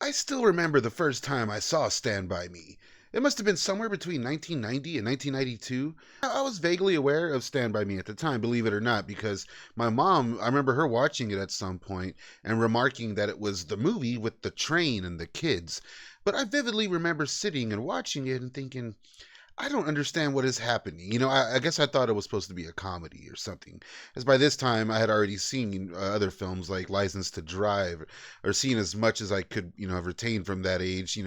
I still remember the first time I saw Stand By Me. It must have been somewhere between 1990 and 1992. I was vaguely aware of Stand By Me at the time, believe it or not, because my mom, I remember her watching it at some point and remarking that it was the movie with the train and the kids. But I vividly remember sitting and watching it and thinking, I don't understand what is happening. I guess I thought it was supposed to be a comedy or something. As by this time, I had already seen other films like License to Drive, or seen as much as I could, have retained from that age.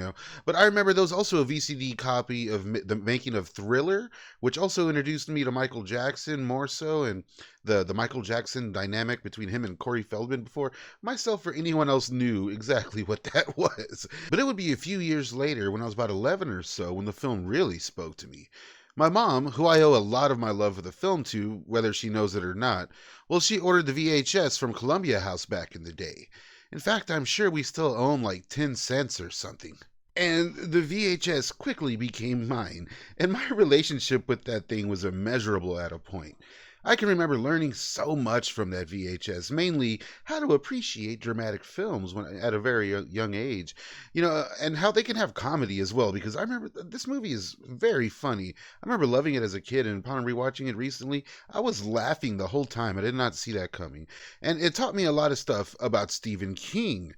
But I remember there was also a VCD copy of the making of Thriller, which also introduced me to Michael Jackson more so, and the Michael Jackson dynamic between him and Corey Feldman before myself or anyone else knew exactly what that was. But it would be a few years later, when I was about 11 or so, when the film really spoke to me. My mom, who I owe a lot of my love for the film to, whether she knows it or not, well, she ordered the VHS from Columbia House back in the day. In fact, I'm sure we still own like 10 cents or something. And the VHS quickly became mine, and my relationship with that thing was immeasurable at a point. I can remember learning so much from that VHS, mainly how to appreciate dramatic films at a very young age, and how they can have comedy as well. Because I remember this movie is very funny. I remember loving it as a kid, and upon rewatching it recently, I was laughing the whole time. I did not see that coming, and it taught me a lot of stuff about Stephen King.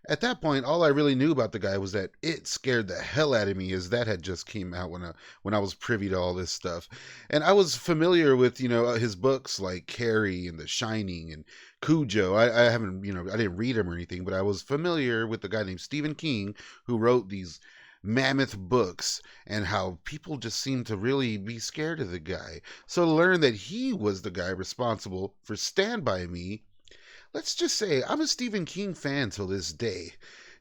At that point, all I really knew about the guy was that it scared the hell out of me, as that had just came out when I was privy to all this stuff, and I was familiar with his books like Carrie and The Shining and Cujo. I haven't I didn't read them or anything, but I was familiar with the guy named Stephen King who wrote these mammoth books, and how people just seemed to really be scared of the guy. So to learn that he was the guy responsible for Stand By Me, let's just say I'm a Stephen King fan till this day.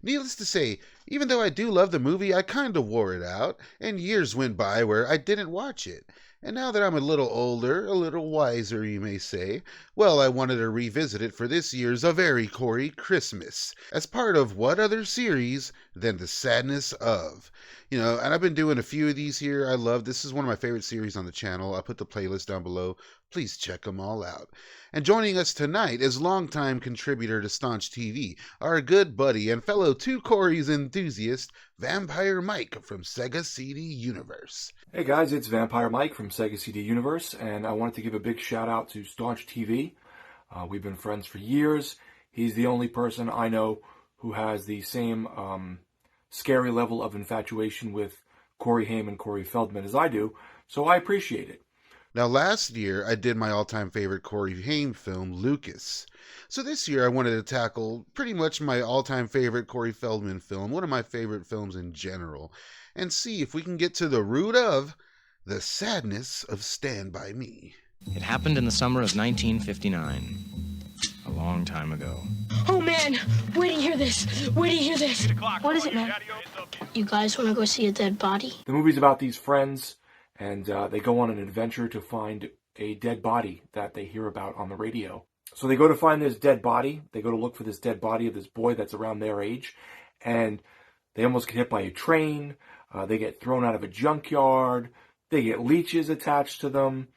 Needless to say, even though I do love the movie, I kinda wore it out, and years went by where I didn't watch it. And now that I'm a little older, a little wiser, you may say, well, I wanted to revisit it for this year's A Very Corey Christmas, as part of what other series than The Sadness Of. And I've been doing a few of these here. I love this is one of my favorite series on the channel. I'll put the playlist down below. Please check them all out. And joining us tonight is longtime contributor to Staunch TV, our good buddy and fellow Two Corys enthusiast, Vampire Mike from Sega CD Universe. Hey guys, it's Vampire Mike from Sega CD Universe, and I wanted to give a big shout out to Staunch TV. We've been friends for years. He's the only person I know who has the same scary level of infatuation with Corey Haim and Corey Feldman as I do, so I appreciate it. Now, last year, I did my all-time favorite Corey Haim film, Lucas. So this year, I wanted to tackle pretty much my all-time favorite Corey Feldman film, one of my favorite films in general, and see if we can get to the root of the sadness of Stand By Me. It happened in the summer of 1959, a long time ago. Oh, man! Wait to hear this! Wait to hear this! What is it, man? You guys want to go see a dead body? The movie's about these friends, and they go on an adventure to find a dead body that they hear about on the radio. So they go to find this dead body. They go to look for this dead body of this boy that's around their age, and they almost get hit by a train. They get thrown out of a junkyard. They get leeches attached to them.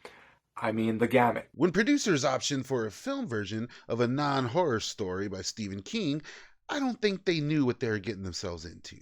I mean, the gamut. When producers optioned for a film version of a non-horror story by Stephen King, I don't think they knew what they were getting themselves into.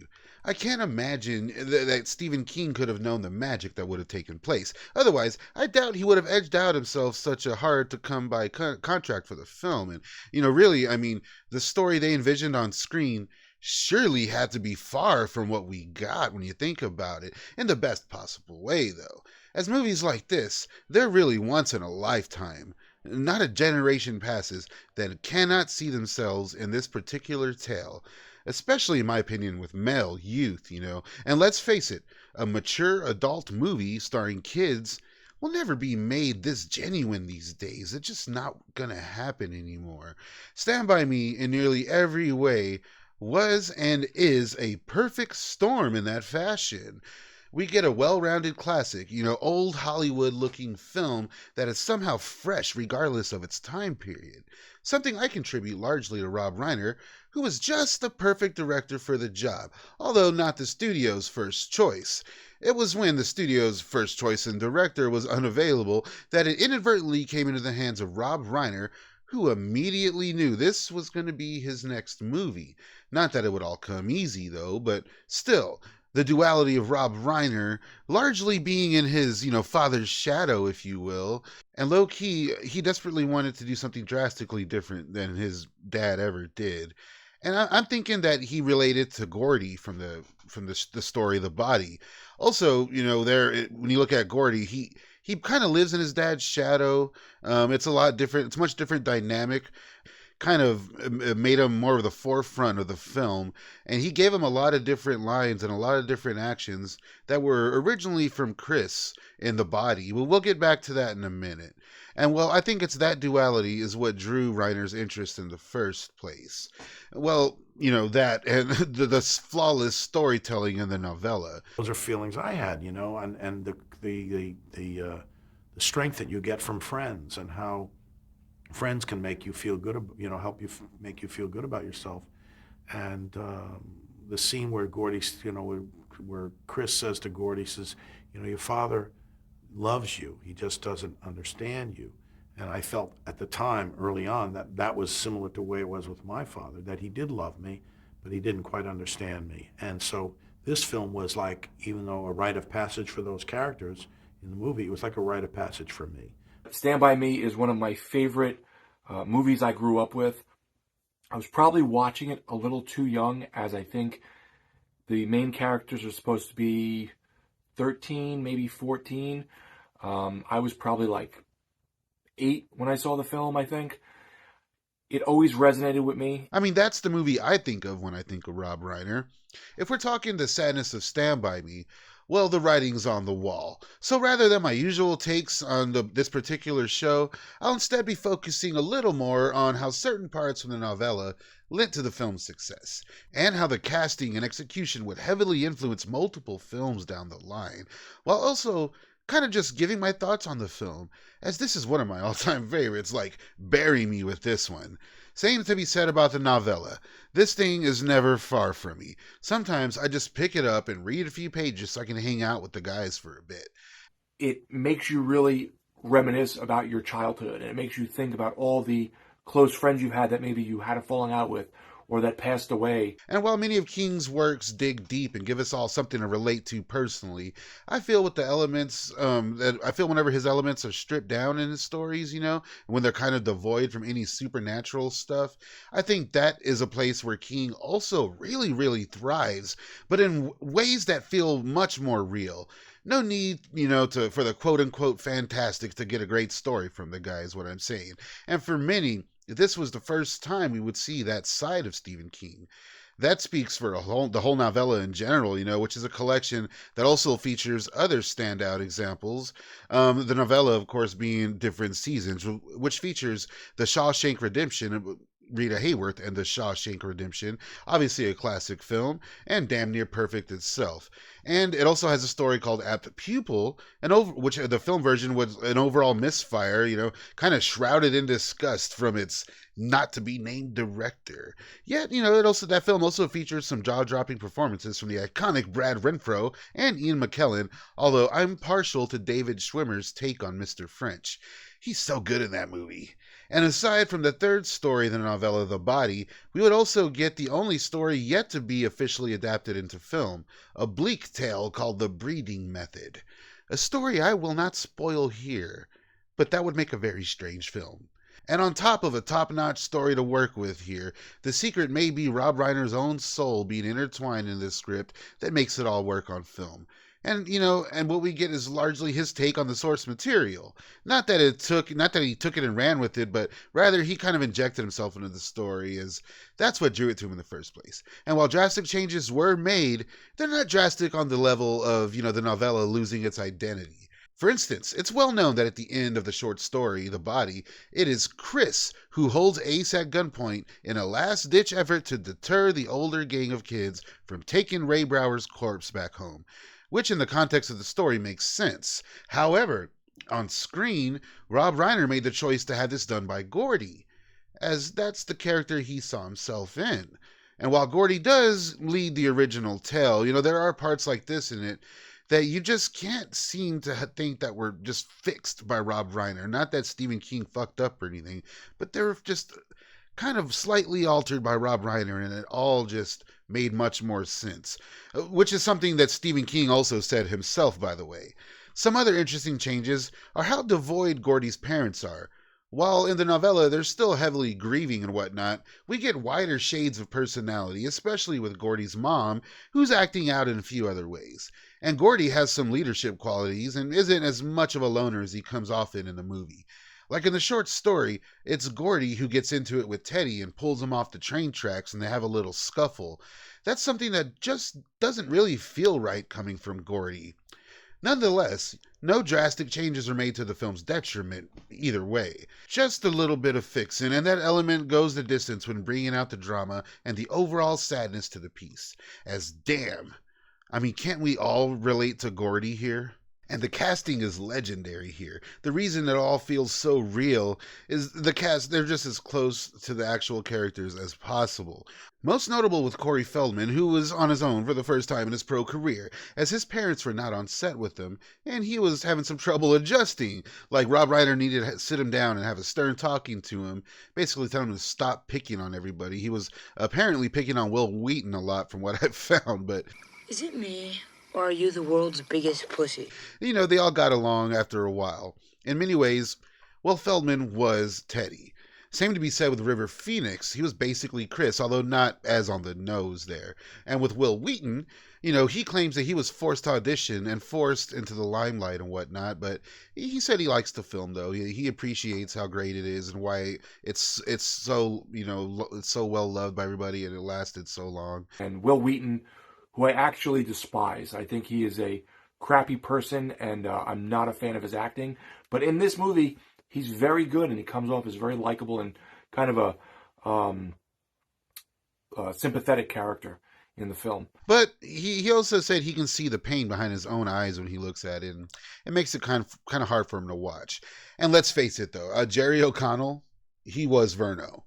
I can't imagine that Stephen King could have known the magic that would have taken place. Otherwise, I doubt he would have edged out himself such a hard-to-come-by contract for the film. And, really, I mean, the story they envisioned on screen surely had to be far from what we got when you think about it, in the best possible way, though. As movies like this, they're really once in a lifetime. Not a generation passes that cannot see themselves in this particular tale, especially in my opinion with male youth, And let's face it, a mature adult movie starring kids will never be made this genuine these days. It's just not gonna happen anymore. Stand By Me in nearly every way was and is a perfect storm in that fashion. We get a well-rounded classic, old Hollywood-looking film that is somehow fresh regardless of its time period. Something I contribute largely to Rob Reiner, who was just the perfect director for the job, although not the studio's first choice. It was when the studio's first choice and director was unavailable that it inadvertently came into the hands of Rob Reiner, who immediately knew this was going to be his next movie. Not that it would all come easy, though, but still, the duality of Rob Reiner largely being in his, father's shadow, if you will, and low-key, he desperately wanted to do something drastically different than his dad ever did. And I'm thinking that he related to Gordy from the story The Body. Also, when you look at Gordy, he kind of lives in his dad's shadow. It's a lot different. It's a much different dynamic. Kind of made him more of the forefront of the film, and he gave him a lot of different lines and a lot of different actions that were originally from Chris in The Body. Well, we'll get back to that in a minute. And well, I think it's that duality is what drew Reiner's interest in the first place. Well, that and the flawless storytelling in the novella. Those are feelings I had, and the strength that you get from friends and how friends can make you feel good, help you make you feel good about yourself. And the scene where Gordy, where Chris says to Gordy, says, your father loves you, he just doesn't understand you. And I felt at the time, early on, that was similar to the way it was with my father, that he did love me, but he didn't quite understand me. And so this film was like, even though a rite of passage for those characters in the movie, it was like a rite of passage for me. Stand By Me is one of my favorite movies I grew up with. I was probably watching it a little too young, as I think the main characters are supposed to be 13, maybe 14. I was probably like 8 when I saw the film, I think. It always resonated with me. I mean, that's the movie I think of when I think of Rob Reiner. If we're talking the sadness of Stand By Me, well, the writing's on the wall. So rather than my usual takes on this particular show, I'll instead be focusing a little more on how certain parts from the novella lent to the film's success, and how the casting and execution would heavily influence multiple films down the line, while also kind of just giving my thoughts on the film, as this is one of my all-time favorites. Like, bury me with this one. Same to be said about the novella. This thing is never far from me. Sometimes I just pick it up and read a few pages so I can hang out with the guys for a bit. It makes you really reminisce about your childhood, and it makes you think about all the close friends you had that maybe you had a falling out with, or that passed away. And while many of King's works dig deep and give us all something to relate to personally, I feel with the elements, that I feel whenever his elements are stripped down in his stories, when they're kind of devoid from any supernatural stuff, I think that is a place where King also really, really thrives, but in ways that feel much more real. No need, for the quote-unquote fantastic to get a great story from the guy is what I'm saying. And for many, this was the first time we would see that side of Stephen King. That speaks for the whole novella in general, which is a collection that also features other standout examples. The novella, of course, being Different Seasons, which features The Shawshank Redemption, Rita Hayworth and The Shawshank Redemption, obviously a classic film, and damn near perfect itself. And it also has a story called Apt Pupil, which the film version was an overall misfire, kind of shrouded in disgust from its not-to-be-named director. Yet, that film also features some jaw-dropping performances from the iconic Brad Renfro and Ian McKellen, although I'm partial to David Schwimmer's take on Mr. French. He's so good in that movie. And aside from the third story in the novella, The Body, we would also get the only story yet to be officially adapted into film, a bleak tale called The Breeding Method. A story I will not spoil here, but that would make a very strange film. And on top of a top-notch story to work with here, the secret may be Rob Reiner's own soul being intertwined in this script that makes it all work on film. And, and what we get is largely his take on the source material. Not that he took it and ran with it, but rather he kind of injected himself into the story, as that's what drew it to him in the first place. And while drastic changes were made, they're not drastic on the level of, the novella losing its identity. For instance, it's well known that at the end of the short story, The Body, it is Chris who holds Ace at gunpoint in a last-ditch effort to deter the older gang of kids from taking Ray Brower's corpse back home, which in the context of the story makes sense. However, on screen, Rob Reiner made the choice to have this done by Gordy, as that's the character he saw himself in. And while Gordy does lead the original tale, there are parts like this in it that you just can't seem to think that were just fixed by Rob Reiner. Not that Stephen King fucked up or anything, but they're just kind of slightly altered by Rob Reiner, and it all just made much more sense, which is something that Stephen King also said himself, by the way. Some other interesting changes are how devoid Gordy's parents are. While in the novella they're still heavily grieving and whatnot, we get wider shades of personality, especially with Gordy's mom, who's acting out in a few other ways. And Gordy has some leadership qualities and isn't as much of a loner as he comes off in the movie. Like in the short story, it's Gordy who gets into it with Teddy and pulls him off the train tracks and they have a little scuffle. That's something that just doesn't really feel right coming from Gordy. Nonetheless, no drastic changes are made to the film's detriment either way. Just a little bit of fixing, and that element goes the distance when bringing out the drama and the overall sadness to the piece. As damn, I mean, can't we all relate to Gordy here? And the casting is legendary here. The reason it all feels so real is the cast, they're just as close to the actual characters as possible. Most notable with Corey Feldman, who was on his own for the first time in his pro career, as his parents were not on set with him, and he was having some trouble adjusting. Like Rob Reiner needed to sit him down and have a stern talking to him, basically telling him to stop picking on everybody. He was apparently picking on Will Wheaton a lot from what I've found, but... Is it me? Or are you the world's biggest pussy? You know, they all got along after a while. In many ways, well, Feldman was Teddy. Same to be said with River Phoenix. He was basically Chris, although not as on the nose there. And with Will Wheaton, you know, he claims that he was forced to audition and forced into the limelight and whatnot, but he said he likes the film, though. He appreciates how great it is and why it's so, you know, it's so well loved by everybody and it lasted so long. And Will Wheaton, who I actually despise. I think he is a crappy person, and I'm not a fan of his acting. But in this movie, he's very good, and he comes off as very likable and kind of a sympathetic character in the film. But he also said he can see the pain behind his own eyes when he looks at it, and it makes it kind of hard for him to watch. And let's face it, though, Jerry O'Connell, he was Verno.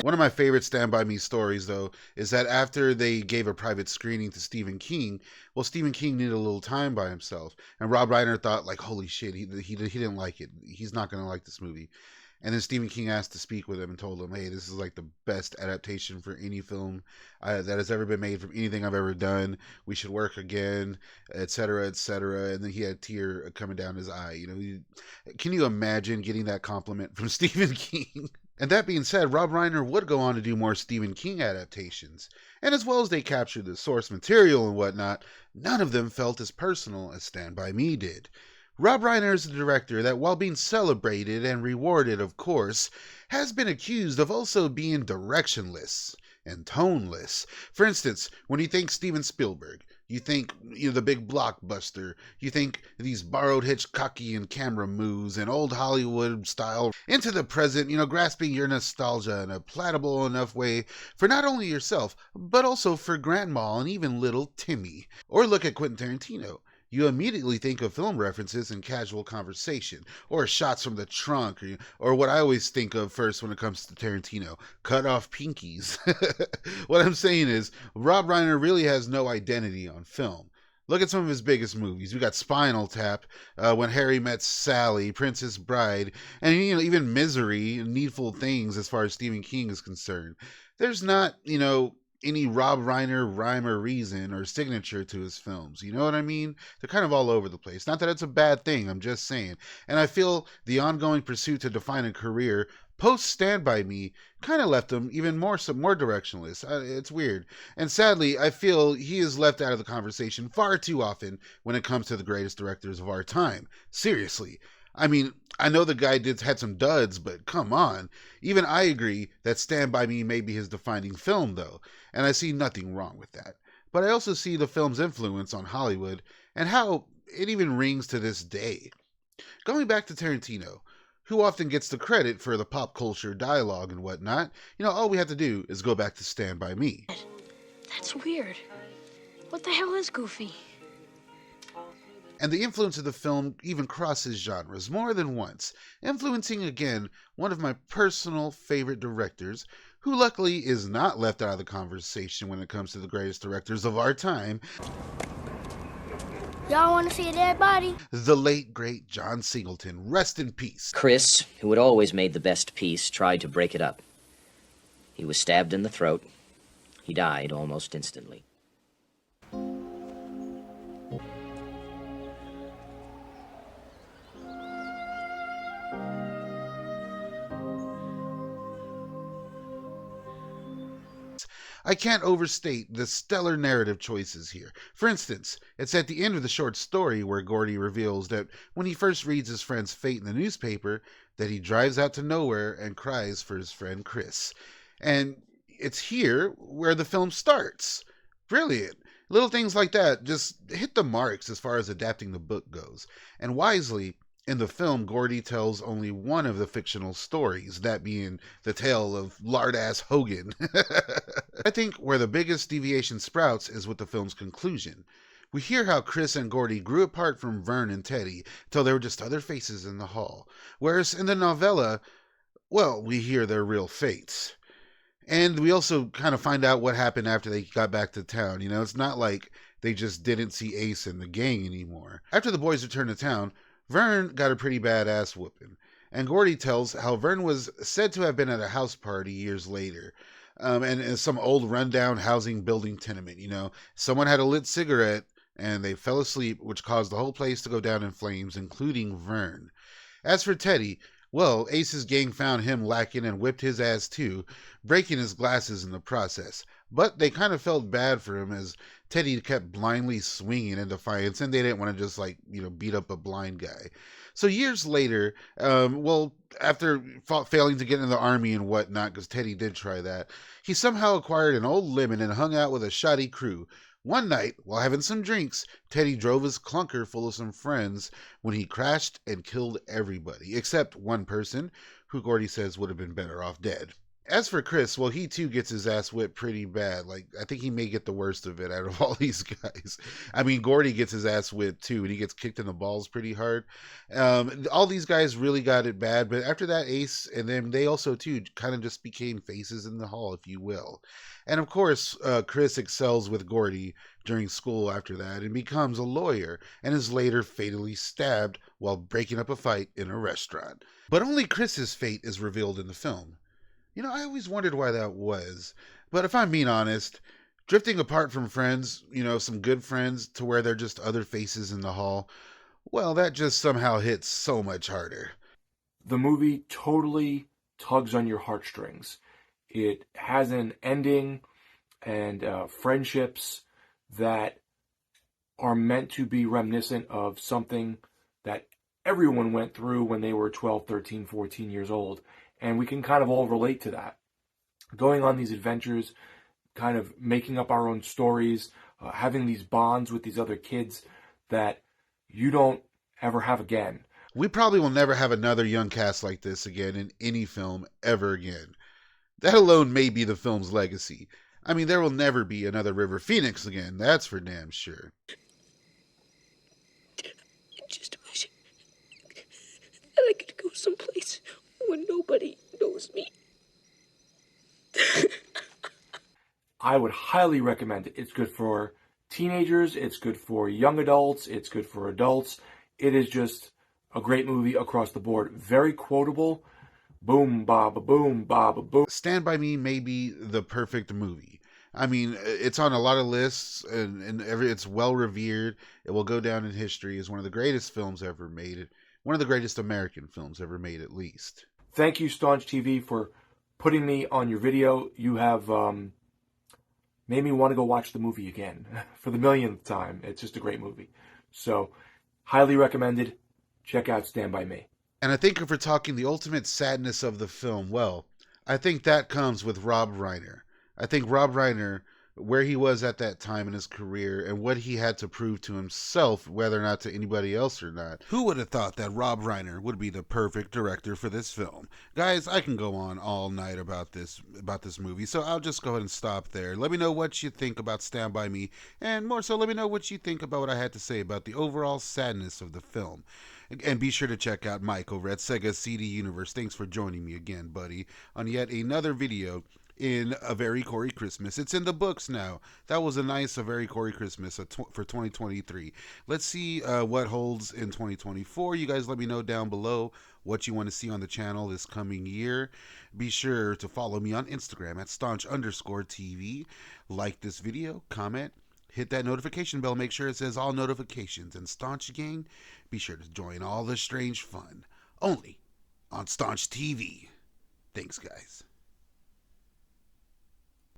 One of my favorite Stand By Me stories, though, is that after they gave a private screening to Stephen King, well, Stephen King needed a little time by himself. And Rob Reiner thought, like, holy shit, he didn't like it. He's not going to like this movie. And then Stephen King asked to speak with him and told him, hey, this is like the best adaptation for any film that has ever been made from anything I've ever done. We should work again, et cetera, et cetera. And then he had a tear coming down his eye. You know, can you imagine getting that compliment from Stephen King? And that being said, Rob Reiner would go on to do more Stephen King adaptations. And as well as they captured the source material and whatnot, none of them felt as personal as Stand By Me did. Rob Reiner is a director that, while being celebrated and rewarded, of course, has been accused of also being directionless and toneless. For instance, when you think Steven Spielberg, you think, you know, the big blockbuster. You think these borrowed Hitchcockian camera moves and old Hollywood style into the present, you know, grasping your nostalgia in a palatable enough way for not only yourself, but also for Grandma and even little Timmy. Or look at Quentin Tarantino. You immediately think of film references in casual conversation, or shots from the trunk, or what I always think of first when it comes to Tarantino, cut off pinkies. What I'm saying is, Rob Reiner really has no identity on film. Look at some of his biggest movies. We got Spinal Tap, When Harry Met Sally, Princess Bride, and you know, even Misery, Needful Things as far as Stephen King is concerned. There's not, you know, any Rob Reiner rhyme or reason or signature to his films. You know what I mean? They're kind of all over the place. Not that it's a bad thing, I'm just saying. And I feel the ongoing pursuit to define a career post Stand By Me kind of left him even more directionless. It's weird. And sadly, I feel he is left out of the conversation far too often when it comes to the greatest directors of our time. Seriously. I mean, I know the guy had some duds, but come on. Even I agree that Stand By Me may be his defining film, though, and I see nothing wrong with that. But I also see the film's influence on Hollywood and how it even rings to this day. Going back to Tarantino, who often gets the credit for the pop culture dialogue and whatnot, you know, all we have to do is go back to Stand By Me. That's weird. What the hell is Goofy? And the influence of the film even crosses genres more than once, influencing again one of my personal favorite directors, who luckily is not left out of the conversation when it comes to the greatest directors of our time. Y'all want to see a dead body? The late, great John Singleton, rest in peace. Chris, who had always made the best piece, tried to break it up. He was stabbed in the throat. He died almost instantly. I can't overstate the stellar narrative choices here. For instance, it's at the end of the short story where Gordy reveals that when he first reads his friend's fate in the newspaper, that he drives out to nowhere and cries for his friend Chris. And it's here where the film starts. Brilliant. Little things like that just hit the marks as far as adapting the book goes. And wisely, in the film, Gordy tells only one of the fictional stories, that being the tale of Lard-ass Hogan. I think where the biggest deviation sprouts is with the film's conclusion. We hear how Chris and Gordy grew apart from Vern and Teddy till they were just other faces in the hall. Whereas in the novella, well, we hear their real fates. And we also kind of find out what happened after they got back to town. You know, it's not like they just didn't see Ace and the gang anymore. After the boys returned to town, Vern got a pretty bad ass whooping. And Gordy tells how Vern was said to have been at a house party years later. And in some old rundown housing building tenement, you know. Someone had a lit cigarette and they fell asleep, which caused the whole place to go down in flames, including Vern. As for Teddy, well, Ace's gang found him lacking and whipped his ass too, breaking his glasses in the process. But they kind of felt bad for him as Teddy kept blindly swinging in defiance, and they didn't want to just, beat up a blind guy. So years later, after failing to get in the army and whatnot, because Teddy did try that, he somehow acquired an old lemon and hung out with a shoddy crew. One night, while having some drinks, Teddy drove his clunker full of some friends when he crashed and killed everybody, except one person, who Gordy says would have been better off dead. As for Chris, well, he too gets his ass whipped pretty bad. I think he may get the worst of it out of all these guys. I mean, Gordy gets his ass whipped too, and he gets kicked in the balls pretty hard. All these guys really got it bad, but after that, Ace and them, they also too kind of just became faces in the hall, if you will. And of course, Chris excels with Gordy during school after that and becomes a lawyer and is later fatally stabbed while breaking up a fight in a restaurant. But only Chris's fate is revealed in the film. You know, I always wondered why that was. But if I'm being honest, drifting apart from friends, some good friends, to where they're just other faces in the hall, well, that just somehow hits so much harder. The movie totally tugs on your heartstrings. It has an ending and friendships that are meant to be reminiscent of something that everyone went through when they were 12, 13, 14 years old. And we can kind of all relate to that. Going on these adventures, kind of making up our own stories, having these bonds with these other kids that you don't ever have again. We probably will never have another young cast like this again in any film ever again. That alone may be the film's legacy. I mean, there will never be another River Phoenix again, that's for damn sure. I just wish that I could go someplace where nobody knows me. I would highly recommend it. It's good for teenagers, it's good for young adults, it's good for adults. It is just a great movie across the board. Very quotable. Boom, baba, boom, baba, boom. Stand By Me may be the perfect movie. I mean, it's on a lot of lists, and it's well revered. It will go down in history as one of the greatest films ever made. One of the greatest American films ever made, at least. Thank you, Staunch TV, for putting me on your video. You have made me want to go watch the movie again for the millionth time. It's just a great movie. So, highly recommended. Check out Stand By Me. And I think if we're talking the ultimate sadness of the film, well, I think that comes with Rob Reiner. I think Rob Reiner, where he was at that time in his career and what he had to prove to himself, whether or not to anybody else or not. Who would have thought that Rob Reiner would be the perfect director for this film? Guys, I can go on all night about this movie, so I'll just go ahead and stop there. Let me know what you think about Stand By Me, and more so, let me know what you think about what I had to say about the overall sadness of the film. And be sure to check out Mike over at Sega CD Universe. Thanks for joining me again, buddy, on yet another video in A Very Corey Christmas. It's in the books now. That was a nice A Very Corey Christmas for 2023. Let's see what holds in 2024. You guys let me know down below what you want to see on the channel this coming year. Be sure to follow me on Instagram at staunch_TV. Like this video, comment, hit that notification bell, make sure it says all notifications. And Staunch Gang, be sure to join all the strange fun only on Staunch TV. Thanks, guys.